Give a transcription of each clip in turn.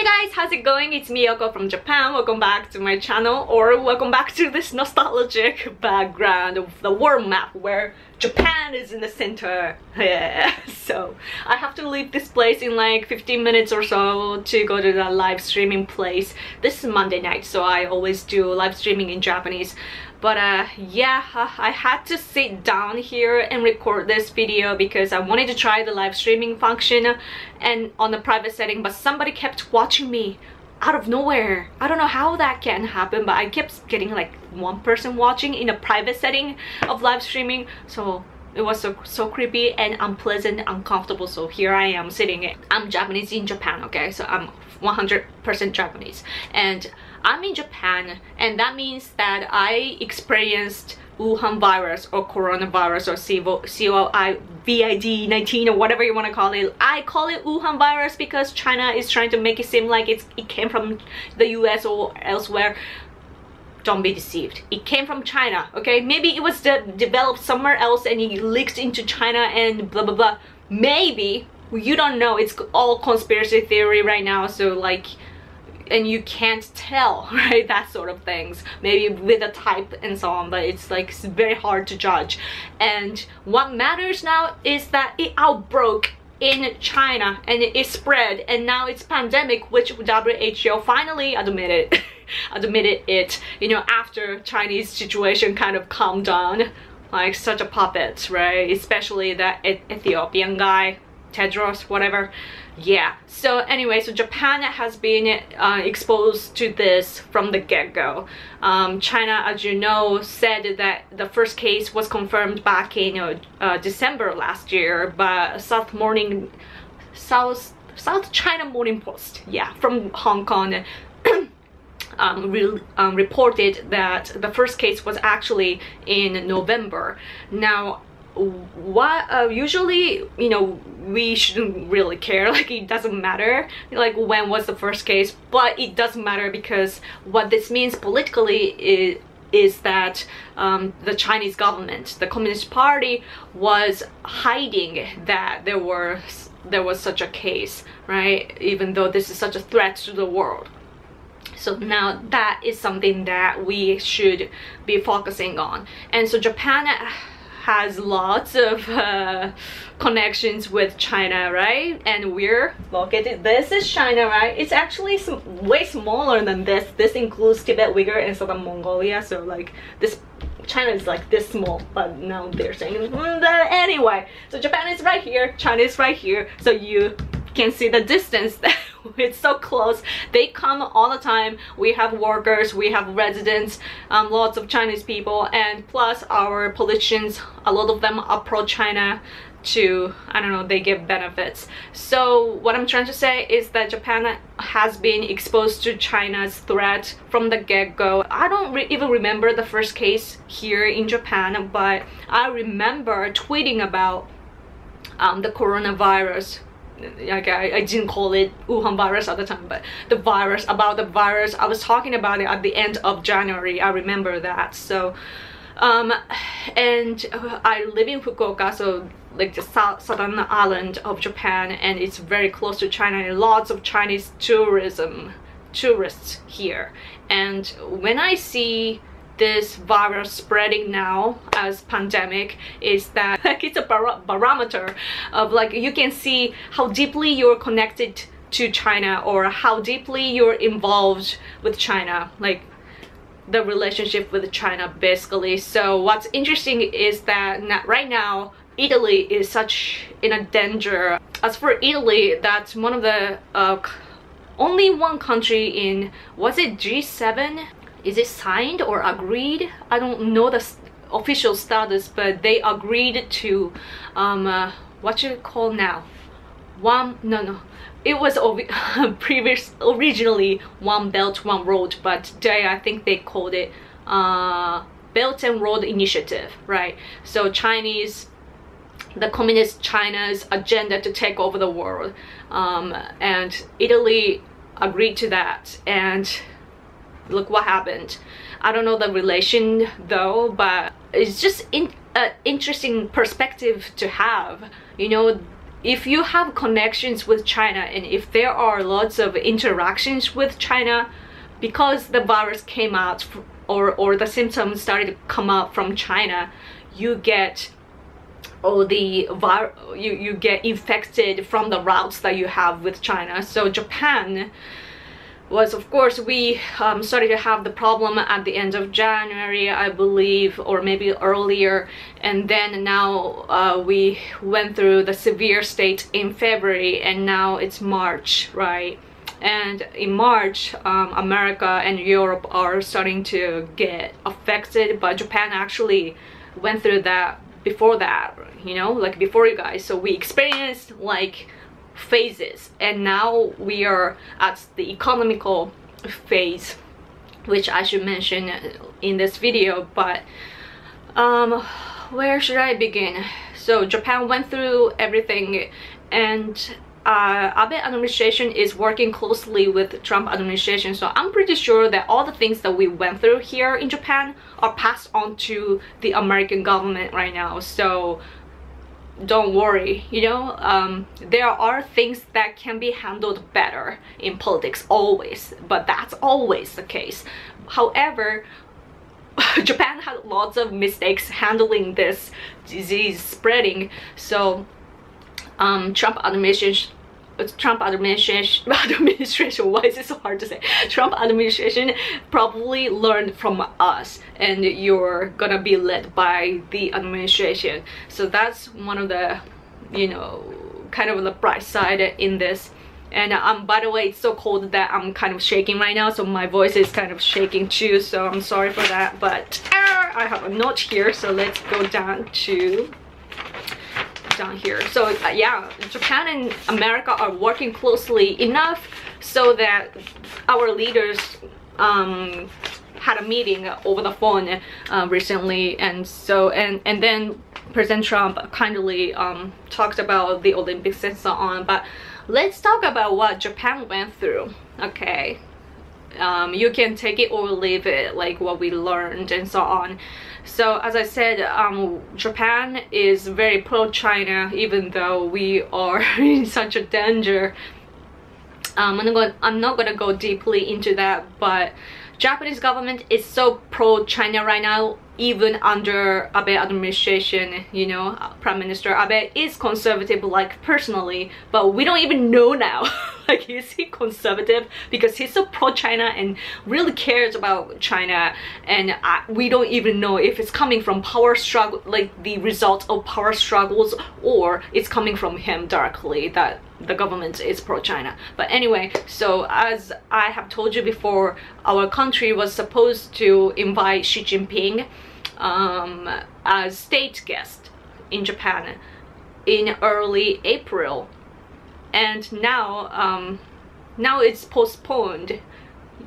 Hey guys, how's it going? It's me, Yoko from Japan. Welcome back to my channel, or welcome back to this nostalgic background of the world map where Japan is in the center. Yeah. So I have to leave this place in like 15 minutes or so to go to the live streaming place. This is Monday night, so I always do live streaming in Japanese. But yeah, I had to sit down here and record this video because I wanted to try the live streaming function and on the private setting, but somebody kept watching me out of nowhere. I don't know how that can happen, but I kept getting like one person watching in a private setting of live streaming, so it was so creepy and unpleasant, uncomfortable. So here I am sitting. I'm Japanese in Japan, okay? So I'm 100% Japanese, and I'm in Japan, and that means that I experienced Wuhan virus or coronavirus or COVID-19 or whatever you want to call it. I call it Wuhan virus because China is trying to make it seem like it came from the US or elsewhere. Don't be deceived. It came from China, okay? Maybe it was developed somewhere else and it leaked into China and blah blah blah. Maybe. You don't know. It's all conspiracy theory right now, so like, and you can't tell, right? That sort of things, maybe with a type and so on, but it's like it's very hard to judge. And what matters now is that it outbroke in China and it spread, and now it's pandemic, which WHO finally admitted it, you know, after Chinese situation kind of calmed down, like such a puppet, right? Especially that Ethiopian guy, Tedros, whatever. Yeah, so anyway, so Japan has been exposed to this from the get-go. China, as you know, said that the first case was confirmed back in December last year, but South China Morning Post, yeah, from Hong Kong, reported that the first case was actually in November. Now, what usually, you know, we shouldn't really care, like it doesn't matter like when was the first case, but it does matter because what this means politically is that the Chinese government, the Communist Party, was hiding that there was such a case, right? Even though this is such a threat to the world. So now that is something that we should be focusing on. And so Japan has lots of connections with China, right? And look at it, this is China, right? It's actually way smaller than this. This includes Tibet, Uyghur, and Southern Mongolia. So like this, China is like this small, but now they're saying anyway. So Japan is right here, China is right here. So you can see the distance that it's so close. They come all the time. We have workers, we have residents, lots of Chinese people, and plus our politicians, a lot of them are pro-China to, I don't know, they give benefits. So what I'm trying to say is that Japan has been exposed to China's threat from the get-go. I don't even remember the first case here in Japan, but I remember tweeting about the coronavirus. Like I didn't call it Wuhan virus at the time, but the virus, about the virus, I was talking about it at the end of January. I remember that. So and I live in Fukuoka, so like the southern island of Japan, and it's very close to China, and lots of Chinese tourists here. And when I see this virus spreading now as pandemic, is that like it's a barometer of like, you can see how deeply you're connected to China or how deeply you're involved with China, like the relationship with China basically. So what's interesting is that right now Italy is such in a danger. As for Italy, that's one of the only one country in, was it G7? Is it signed or agreed? I don't know the official status, but they agreed to what you call now? It was originally One Belt, One Road, but today I think they called it Belt and Road Initiative, right? So the communist China's agenda to take over the world, and Italy agreed to that, and look what happened. I don't know the relation though, but it's just an interesting perspective to have. You know, if you have connections with China, and if there are lots of interactions with China, because the virus came out or the symptoms started to come out from China, you get you get infected from the routes that you have with China. So Japan was, of course, we started to have the problem at the end of January, I believe, or maybe earlier, and then now we went through the severe state in February, and now it's March, right? And in March, America and Europe are starting to get affected, but Japan actually went through that before that, you know, like before you guys. So we experienced like phases, and now we are at the economical phase, which I should mention in this video. But where should I begin? So Japan went through everything, and Abe administration is working closely with Trump administration, so I'm pretty sure that all the things that we went through here in Japan are passed on to the American government right now. So don't worry, you know, there are things that can be handled better in politics, always, but that's always the case. However, Japan had lots of mistakes handling this disease spreading, so Trump administration, why is it so hard to say? Trump administration probably learned from us, and you're gonna be led by the administration. So that's one of the, you know, kind of the bright side in this. And by the way, it's so cold that I'm kind of shaking right now, so my voice is kind of shaking too, so I'm sorry for that. But I have a note here, so let's go down here. So yeah, Japan and America are working closely enough so that our leaders had a meeting over the phone recently, and so and then President Trump kindly talked about the Olympics and so on. But let's talk about what Japan went through, okay? You can take it or leave it, like what we learned and so on. So as I said, Japan is very pro-China, even though we are in such a danger. I'm not gonna go deeply into that, but Japanese government is so pro-China right now, even under Abe administration. You know, Prime Minister Abe is conservative, like personally, but we don't even know now. Like, is he conservative? Because he's so pro-China and really cares about China, and we don't even know if it's coming from power struggle, like the result of power struggles, or it's coming from him directly that the government is pro-China. But anyway, so as I have told you before, our country was supposed to invite Xi Jinping as state guest in Japan in early April, and now now it's postponed,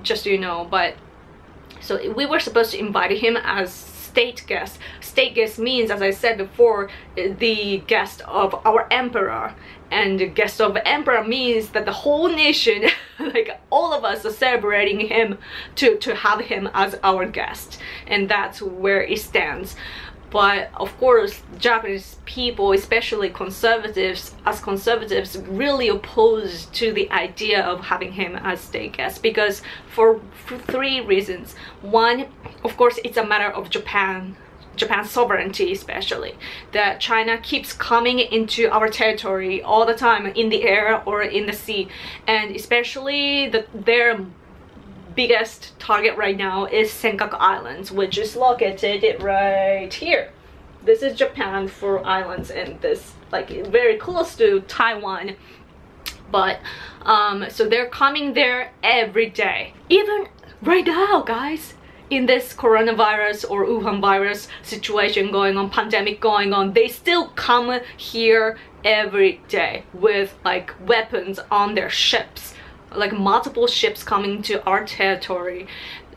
just so you know. But so we were supposed to invite him as state guest. State guest means, as I said before, the guest of our emperor, and guest of emperor means that the whole nation, like all of us, are celebrating him to have him as our guest, and that's where it stands. But of course, Japanese people, especially conservatives, really opposed to the idea of having him as state guest, because for three reasons. One, of course, it's a matter of Japan's sovereignty, especially that China keeps coming into our territory all the time, in the air or in the sea, and especially their biggest target right now is Senkaku Islands, which is located right here. This is Japan for islands, and this like very close to Taiwan. But so they're coming there every day, even right now, guys. In this coronavirus or Wuhan virus situation going on, pandemic going on, they still come here every day with like weapons on their ships, like multiple ships coming to our territory,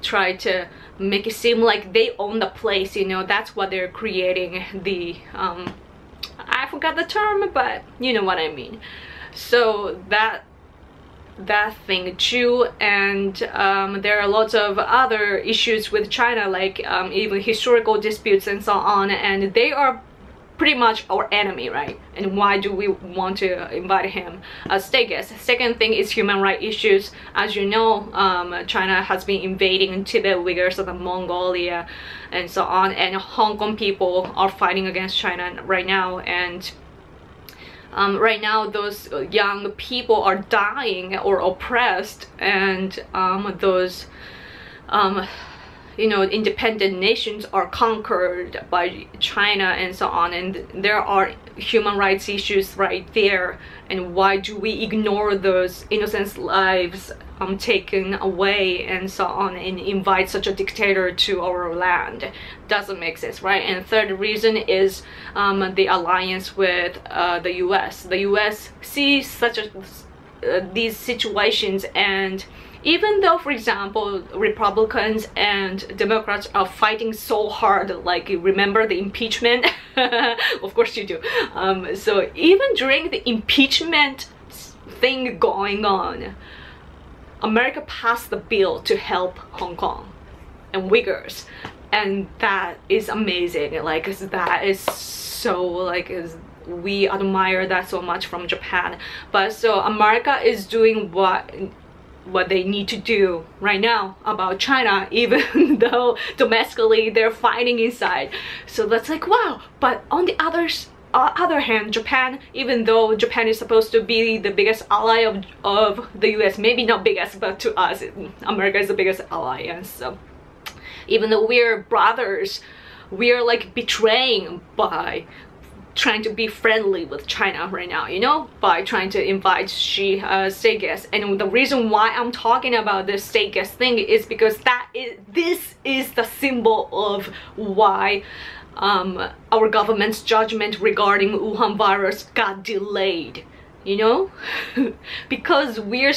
try to make it seem like they own the place, you know. That's what they're creating, the I forgot the term, but you know what I mean. So that thing too, and there are lots of other issues with China, like even historical disputes and so on, and they are pretty much our enemy, right? And why do we want to invite him as state guest? Second thing is human rights issues. As you know, China has been invading Tibet, Uyghurs, and Mongolia, and so on. And Hong Kong people are fighting against China right now. And right now, those young people are dying or oppressed, and those you know, independent nations are conquered by China and so on, and there are human rights issues right there. And why do we ignore those innocent lives taken away and so on, and invite such a dictator to our land? Doesn't make sense, right? And third reason is the alliance with the US. The US sees such these situations, and even though, for example, Republicans and Democrats are fighting so hard, like, remember the impeachment? Of course you do. So even during the impeachment thing going on, America passed the bill to help Hong Kong and Uyghurs, and that is amazing. Like, that is so, like, we admire that so much from Japan. But so America is doing what they need to do right now about China, even though domestically they're fighting inside. So that's like, wow. But on the other hand, Japan, even though Japan is supposed to be the biggest ally of the US, maybe not biggest, but to us, America is the biggest alliance. So even though we're brothers, we're like betraying by trying to be friendly with China right now, you know, by trying to invite Xi state guests. And the reason why I'm talking about this state guest thing is because this is the symbol of why our government's judgment regarding Wuhan virus got delayed, you know. Because we are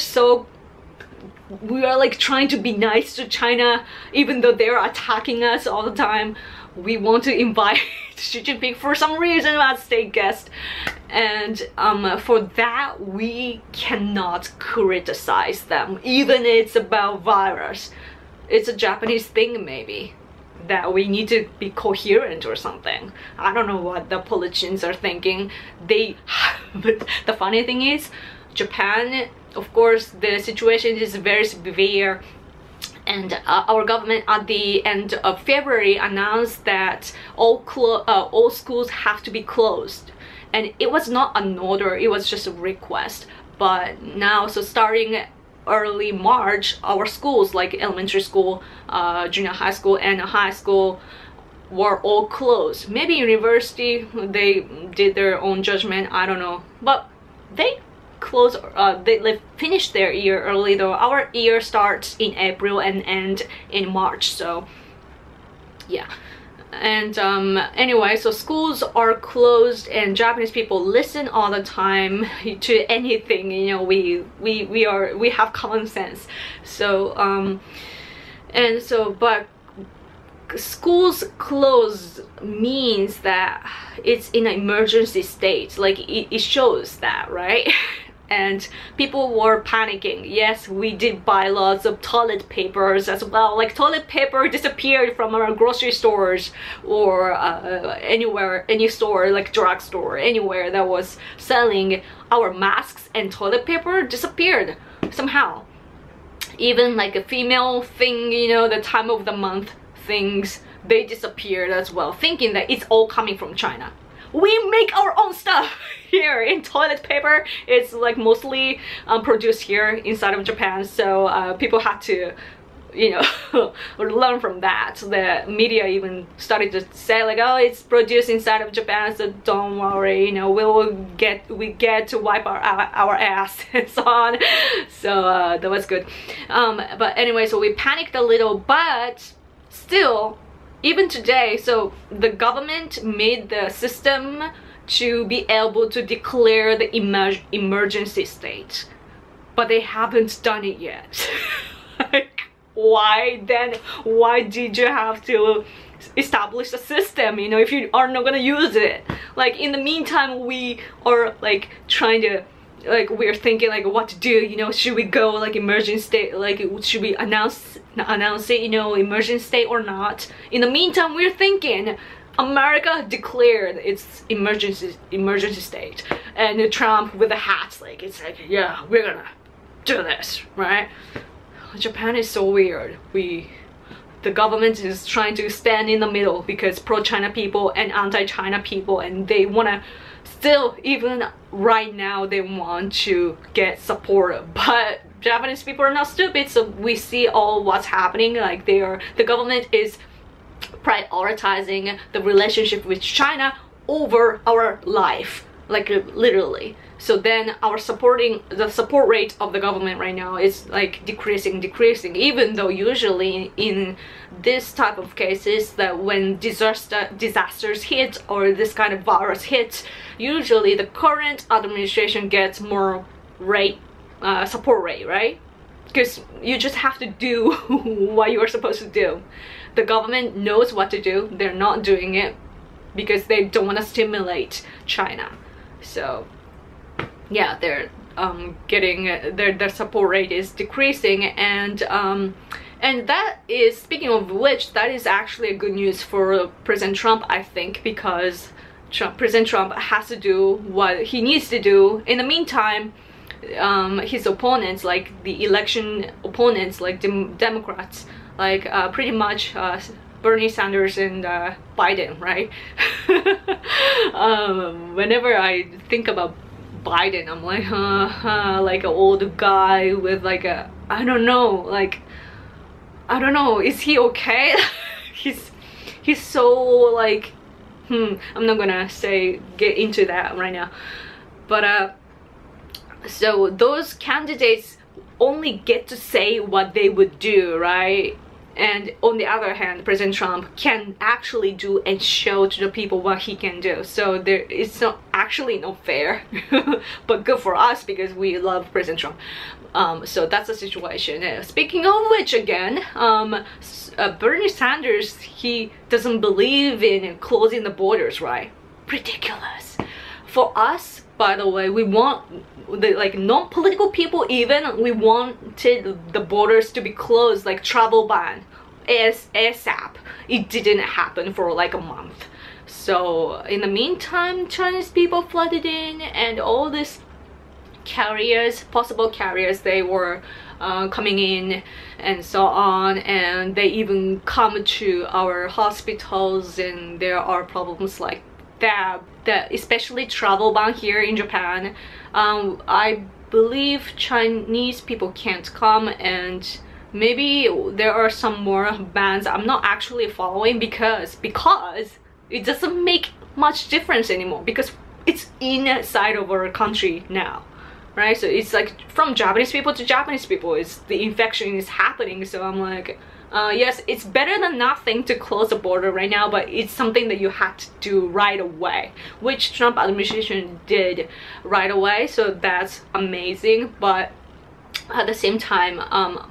like trying to be nice to China, even though they're attacking us all the time. We want to invite Xi Jinping for some reason as state guest, and for that we cannot criticize them, even it's about virus. It's a Japanese thing, maybe, that we need to be coherent or something. I don't know what the politicians are thinking. But the funny thing is, Japan, of course, the situation is very severe. And our government at the end of February announced that all schools have to be closed. And it was not an order, it was just a request. But now, so starting early March, our schools, like elementary school, junior high school, and high school, were all closed. Maybe university, they did their own judgment, I don't know. But they they finished their year early, though. Our year starts in April and ends in March, so yeah. And anyway, so schools are closed, and Japanese people listen all the time to anything, you know. We have common sense. So and so, but schools closed means that it's in an emergency state. Like, it shows that, right? And people were panicking. Yes, we did buy lots of toilet papers as well. Like, toilet paper disappeared from our grocery stores, or anywhere, any store, like drugstore, anywhere that was selling our masks and toilet paper disappeared somehow. Even like a female thing, you know, the time of the month things, they disappeared as well, thinking that it's all coming from China. We make our own stuff here in toilet paper. It's like mostly produced here inside of Japan, so people had to, you know, learn from that. The media even started to say like, oh, it's produced inside of Japan, so don't worry, you know, we get to wipe our ass and so on. So that was good. But anyway, so we panicked a little, but still, even today, so the government made the system to be able to declare the emergency state, but they haven't done it yet. Like, why then? Why did you have to establish a system, you know, if you are not gonna use it? Like, in the meantime, we are like trying to, like, we're thinking like what to do, you know. Should we go like emergency state, like should we announce it, you know, emergency state or not? In the meantime, we're thinking America declared its emergency state, and Trump with the hat, like, it's like, yeah, we're gonna do this, right? Japan is so weird. The government is trying to stand in the middle because pro-China people and anti-China people, and they wanna still, even right now, they want to get support, but Japanese people are not stupid, so we see all what's happening. Like, the government is prioritizing the relationship with China over our life, like literally. So then the support rate of the government right now is like decreasing, even though usually in this type of cases, that when disasters hit or this kind of virus hits, usually the current administration gets more support rate, right? Because you just have to do what you are supposed to do. The government knows what to do. They're not doing it because they don't want to stimulate China. So yeah, they're getting their support rate is decreasing, and that is, speaking of which, that is actually a good news for President Trump, I think, because President Trump has to do what he needs to do. In the meantime, his opponents, like the election opponents, like Democrats, like pretty much Bernie Sanders and Biden, right? Whenever I think about Biden, I'm like an old guy with like a, I don't know, is he okay? he's so like, I'm not gonna get into that right now, but so those candidates only get to say what they would do, right? And on the other hand, President Trump can actually do and show to the people what he can do. So it's not fair, but good for us because we love President Trump. So that's the situation. Speaking of which, again, Bernie Sanders, he doesn't believe in closing the borders, right? Ridiculous. For us, by the way, we want like non-political people, even we wanted the borders to be closed, like travel ban ASAP. It didn't happen for like a month. So in the meantime, Chinese people flooded in, and all these carriers, possible carriers, they were coming in and so on, and they even come to our hospitals, and there are problems like that, especially travel ban here in Japan. I believe Chinese people can't come, and maybe there are some more bans I'm not actually following because it doesn't make much difference anymore, because it's inside of our country now, right? So it's like from Japanese people to Japanese people, the infection is happening. So I'm like, yes, it's better than nothing to close the border right now, but it's something that you had to do right away, which Trump administration did right away, so that's amazing. But at the same time,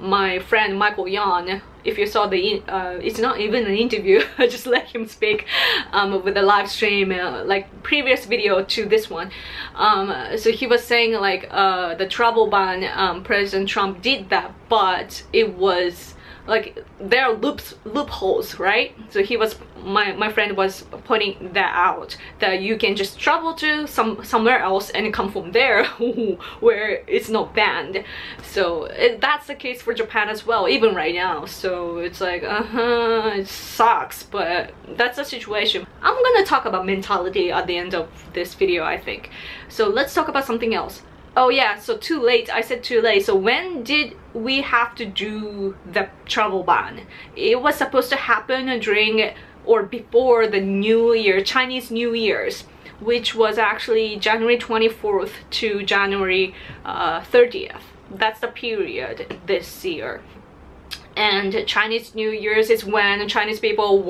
my friend Michael Yan, if you saw the it's not even an interview, I just let him speak with a live stream, like previous video to this one. So he was saying like the travel ban, President Trump did that, but it was like there are loopholes, right? So he was, my friend was pointing that out, that you can just travel to somewhere else and come from there where it's not banned. So that's the case for Japan as well, even right now. So it's like, it sucks, but that's the situation. I'm gonna talk about mentality at the end of this video, I think. So let's talk about something else. Oh yeah, so too late, I said too late. So when did we have to do the travel ban? It was supposed to happen during or before the New Year, Chinese New Year's, which was actually January 24th to January 30th. That's the period this year. And Chinese New Year's is when Chinese people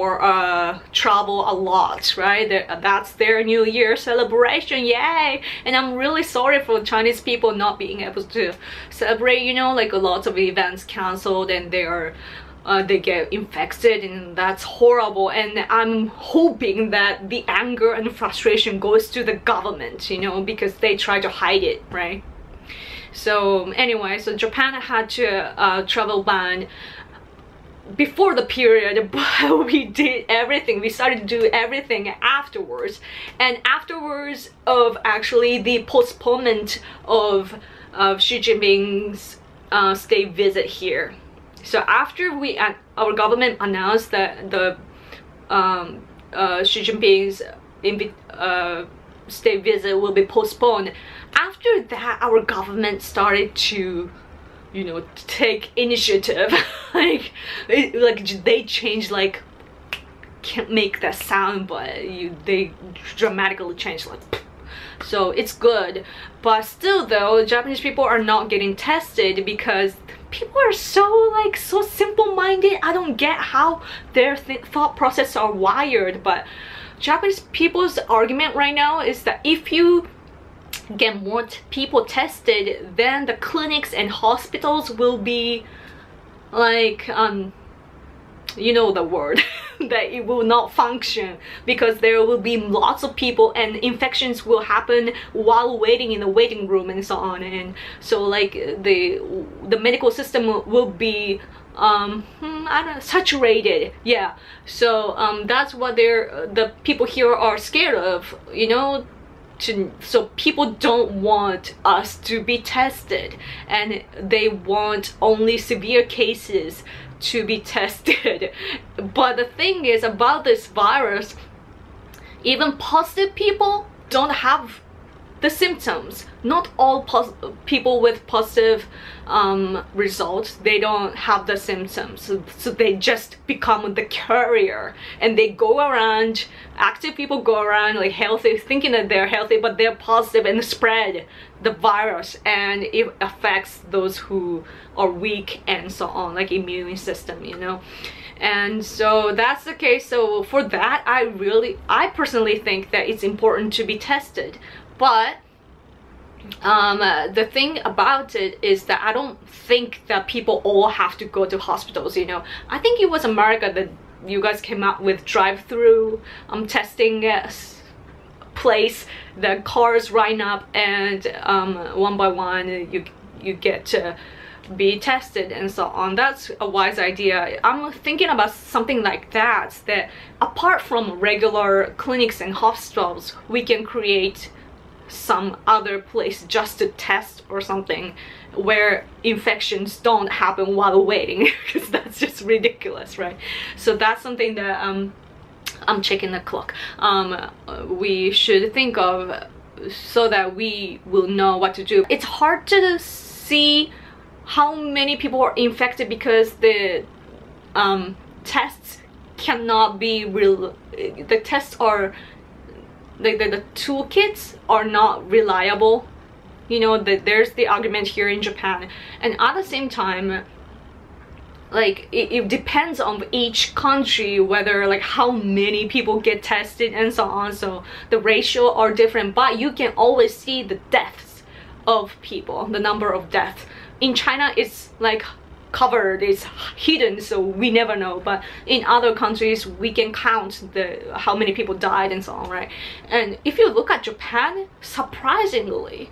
travel a lot, right? That's their New Year celebration, yay! And I'm really sorry for Chinese people not being able to celebrate, you know, like lots of events cancelled, and they get infected, and that's horrible. And I'm hoping that the anger and frustration goes to the government, you know, because they try to hide it, right? So anyway, so Japan had to travel ban before the period, but we did everything. We started to do everything afterwards, and afterwards of actually the postponement of Xi Jinping's state visit here. So after our government announced that the Xi Jinping's state visit will be postponed, after that our government started to, you know, take initiative. like they changed, like, can't make that sound, but they dramatically changed, like. So it's good, but still though, Japanese people are not getting tested because people are so simple-minded. I don't get how their thought process are wired, but Japanese people's argument right now is that if you get more people tested, then the clinics and hospitals will be like, you know the word, that it will not function because there will be lots of people and infections will happen while waiting in the waiting room and so on. And so like the medical system will be I don't know, saturated. Yeah, so that's what the people here are scared of, you know. So people don't want us to be tested, and they want only severe cases to be tested. But the thing is about this virus, even positive people don't have the symptoms. Not all people with positive results, they don't have the symptoms, so they just become the carrier, and they go around, active people go around like healthy, thinking that they're healthy, but they're positive and spread the virus, and it affects those who are weak and so on, like immune system, you know. And so that's the case. So for that, I personally think that it's important to be tested. But the thing about it is that I don't think that people all have to go to hospitals, you know. I think it was America that you guys came out with drive-through testing place. The cars line up, and one by one you get to be tested and so on. That's a wise idea. I'm thinking about something like that, that apart from regular clinics and hospitals, we can create some other place just to test or something where infections don't happen while waiting, because that's just ridiculous, right? So that's something that I'm checking the clock, we should think of, so that we will know what to do. It's hard to see how many people are infected because the tests cannot be real. The tests are the toolkits are not reliable, you know. There's the argument here in Japan, and at the same time, like it depends on each country whether like how many people get tested and so on. So the ratio are different, but you can always see the deaths of people, the number of deaths. In China, it's like covered, it's hidden, so we never know, but in other countries we can count how many people died and so on, right? And if you look at Japan, surprisingly,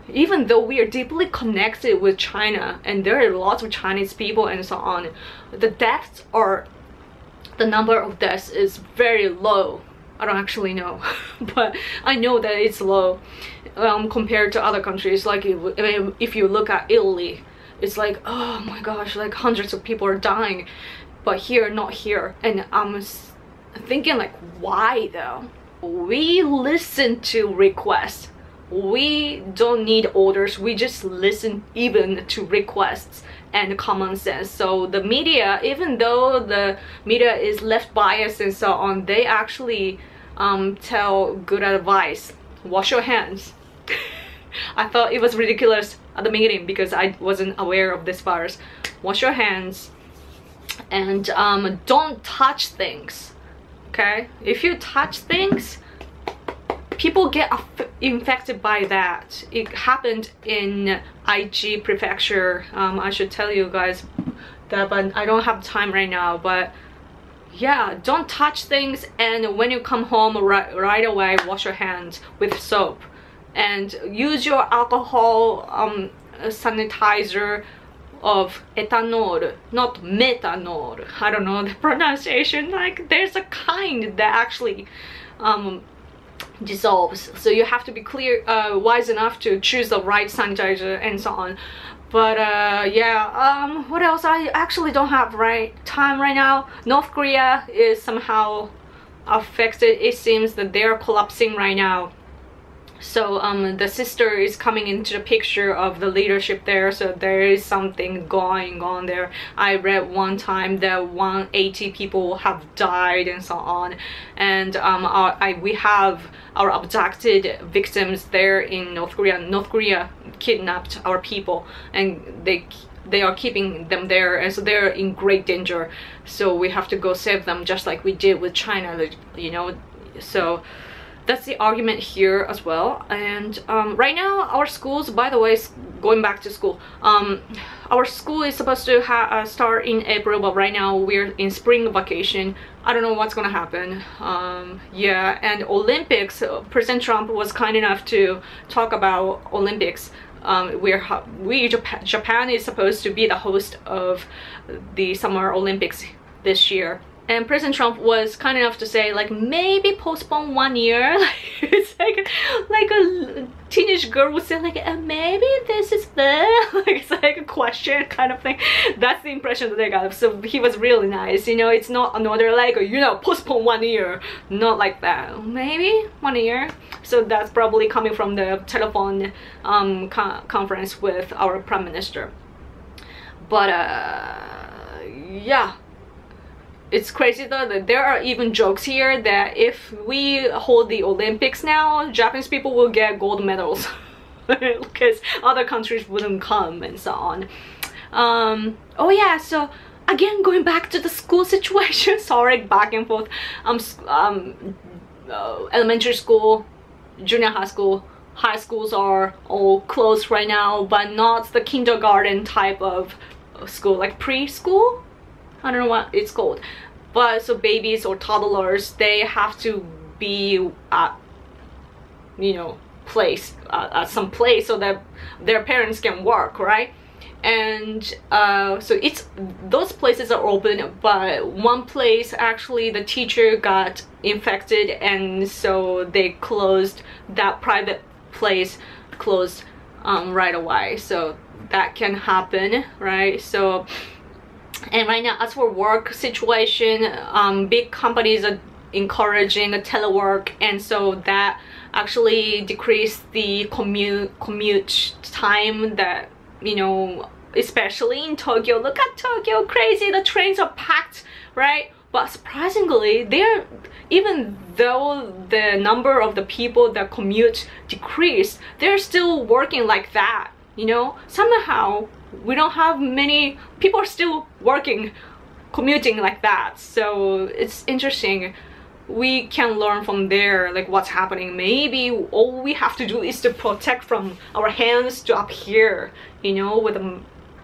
even though we are deeply connected with China and there are lots of Chinese people and so on, the number of deaths is very low. I don't actually know, but I know that it's low compared to other countries. Like if you look at Italy, it's like, oh my gosh, like hundreds of people are dying, but here, not here. And I'm thinking like, why though? We listen to requests. We don't need orders. We just listen even to requests and common sense. So the media, even though the media is left biased and so on, they actually tell good advice. Wash your hands. I thought it was ridiculous at the beginning because I wasn't aware of this virus. Wash your hands, and don't touch things, okay? If you touch things, people get infected by that. It happened in Aichi prefecture. I should tell you guys that, but I don't have time right now. But yeah, don't touch things, and when you come home right away, wash your hands with soap. And use your alcohol sanitizer of ethanol, not methanol. I don't know the pronunciation. Like there's a kind that actually dissolves, so you have to be wise enough to choose the right sanitizer and so on. But yeah, what else? I actually don't have time right now. North Korea is somehow affected. It seems that they're collapsing right now. So the sister is coming into the picture of the leadership there, so there is something going on there. I read one time that 180 people have died and so on, and we have our abducted victims there in North Korea. North Korea kidnapped our people, and they are keeping them there, and so they're in great danger. So we have to go save them, just like we did with China, you know. So that's the argument here as well. And right now our schools, by the way, going back to school, our school is supposed to start in April, but right now we're in spring vacation. I don't know what's gonna happen. Yeah, and Olympics, President Trump was kind enough to talk about Olympics. Japan is supposed to be the host of the Summer Olympics this year. And President Trump was kind enough to say, like, maybe postpone 1 year. It's like a teenage girl would say, like, maybe this is the like, it's like a question kind of thing. That's the impression that they got. So he was really nice, you know. It's not another like, you know, postpone 1 year. Not like that. Maybe 1 year. So that's probably coming from the telephone conference with our prime minister. But yeah. It's crazy though that there are even jokes here that if we hold the Olympics now, Japanese people will get gold medals because other countries wouldn't come and so on. Oh yeah, so again, going back to the school situation, sorry, back and forth. Elementary school, junior high school, high schools are all closed right now, but not the kindergarten type of school, like preschool. I don't know what it's called, but so babies or toddlers, they have to be at, you know, at some place so that their parents can work, right? And so those places are open, but one place actually the teacher got infected, and so they closed that private place, right away. So that can happen, right? So, and right now, as for work situation, big companies are encouraging a telework, and so that actually decreased the commute time that, you know, especially in Tokyo. Look at Tokyo, crazy, the trains are packed, right? But surprisingly, even though the number of the people that commute decreased, they're still working like that, you know? Somehow we don't have many people are still working, commuting like that. So it's interesting. We can learn from there, like what's happening. Maybe all we have to do is to protect from our hands to up here, you know, with a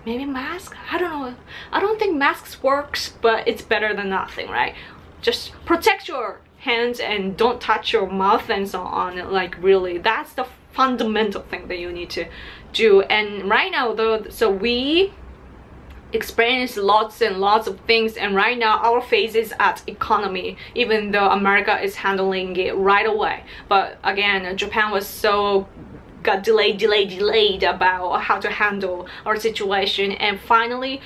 maybe mask. I don't know. I don't think masks works, but it's better than nothing, right? Just protect your hands and don't touch your mouth and so on. Like really, that's the fundamental thing that you need to do. And right now though, so we experience lots and lots of things, and right now our phase is at economy, even though America is handling it right away. But again, Japan was so got delayed about how to handle our situation, and finally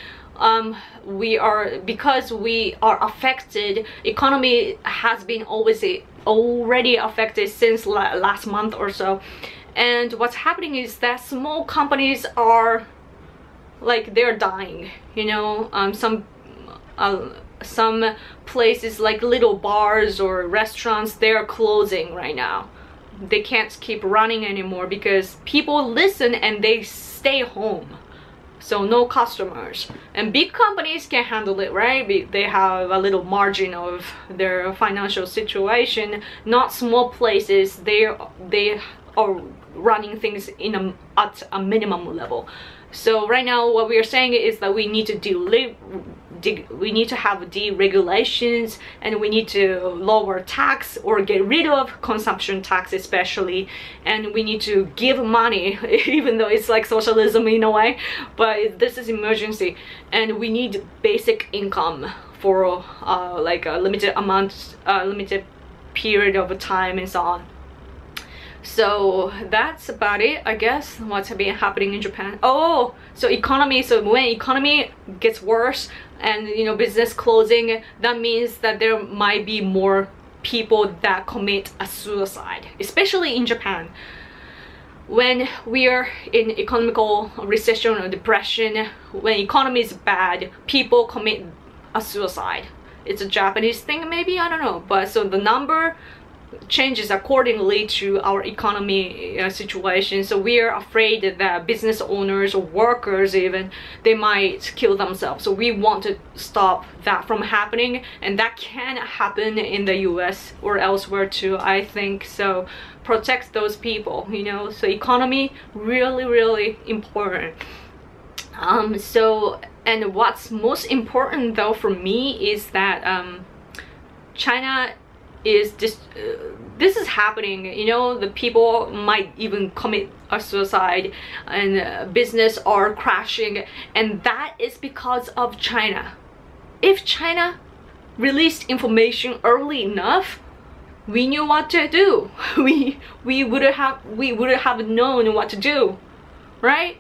because we are affected, economy has been already affected since last month or so. And what's happening is that small companies are like, they're dying, you know. Some places like little bars or restaurants, they're closing right now. They can't keep running anymore because people listen and they stay home, so no customers. And big companies can handle it, right? They have a little margin of their financial situation. Not small places, they are running things at a minimum level. So right now what we are saying is that we need to we need to have deregulations, and we need to lower tax or get rid of consumption tax especially, and we need to give money even though it's like socialism in a way, but this is emergency, and we need basic income for like a limited amount, limited period of time and so on. So that's about it, I guess, what's been happening in Japan. Oh, so economy, so when economy gets worse and, you know, business closing, that means that there might be more people that commit a suicide, especially in Japan. When we are in economical recession or depression, when economy is bad, people commit a suicide. It's a Japanese thing maybe, I don't know, but so the number changes accordingly to our economy situation. So we are afraid that business owners or workers even, they might kill themselves. So we want to stop that from happening, and that can happen in the US or elsewhere too, I think. So protect those people, you know. So economy really important. So, and what's most important though for me is that China is this is happening, you know. The people might even commit a suicide, and business are crashing, and that is because of China. If China released information early enough, we knew what to do. We would have known what to do, right?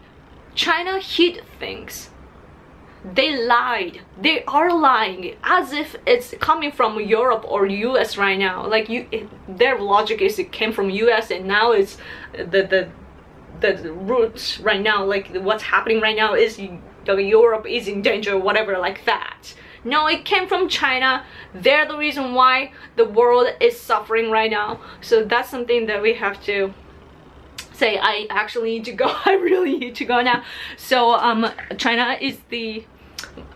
China hid things. They lied. They are lying as if it's coming from Europe or US right now. Like their logic is it came from US, and now it's the roots right now. Like what's happening right now is Europe is in danger, whatever, like that. No, it came from China. They're the reason why the world is suffering right now. So that's something that we have to say. I actually need to go. I really need to go now. So China is the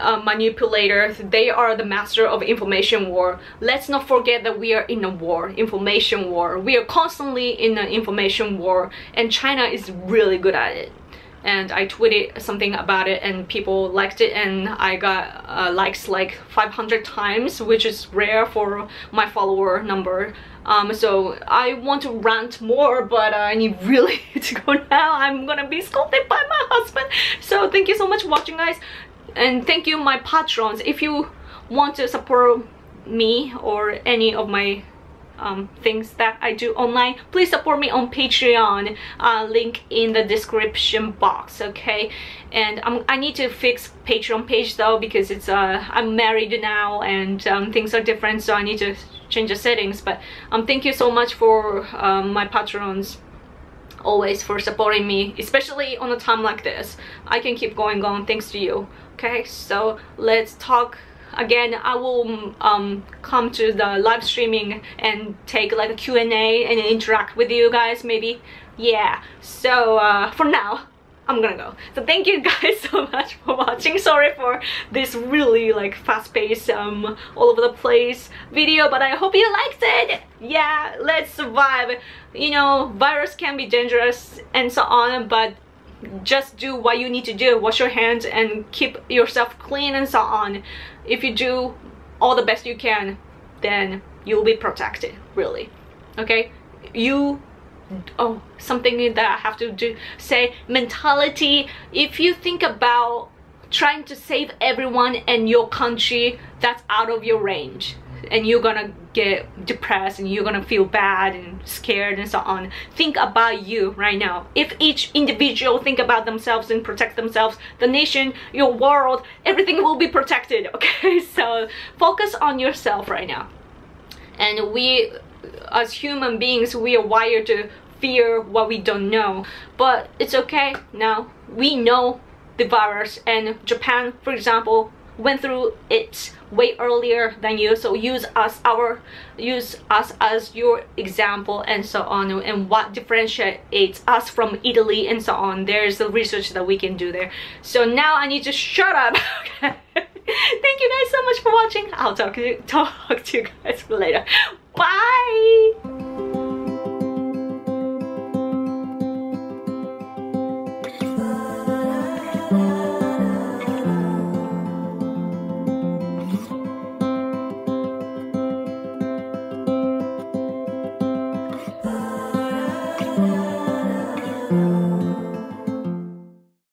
manipulator. They are the master of information war. Let's not forget that we are in a war, information war. We are constantly in an information war, and China is really good at it. And I tweeted something about it, and people liked it, and I got likes like 500 times, which is rare for my follower number. So I want to rant more, but I need really to go now. I'm gonna be scolded by my husband. So thank you so much for watching, guys, and thank you my patrons. If you want to support me or any of my things that I do online, please support me on Patreon, link in the description box, okay? And I need to fix Patreon page though, because it's I'm married now, and things are different, so I need to change the settings. But thank you so much for my patrons, always for supporting me, especially on a time like this. I can keep going on thanks to you. Okay, so let's talk again. I will come to the live streaming and take like a Q&A and interact with you guys maybe. Yeah, so for now I'm gonna go. So thank you guys so much for watching. Sorry for this really like fast-paced all over the place video, but I hope you liked it. Yeah, let's survive. You know, virus can be dangerous and so on, but just do what you need to do. Wash your hands and keep yourself clean and so on. If you do all the best you can, then you'll be protected, really. Okay? Oh, something that I have to say, mentality. If you think about trying to save everyone in your country, that's out of your range, and you're gonna get depressed and you're gonna feel bad and scared and so on. Think about you right now. If each individual think about themselves and protect themselves, the nation, your world, everything will be protected. Okay, so focus on yourself right now. And we as human beings, we are wired to fear what we don't know, but it's okay. Now we know the virus, and Japan, for example, went through it way earlier than you, so use us as your example and so on, and what differentiates us from Italy and so on. There's the research that we can do there. So now I need to shut up. Okay. Thank you guys so much for watching. I'll talk to you guys later. Bye.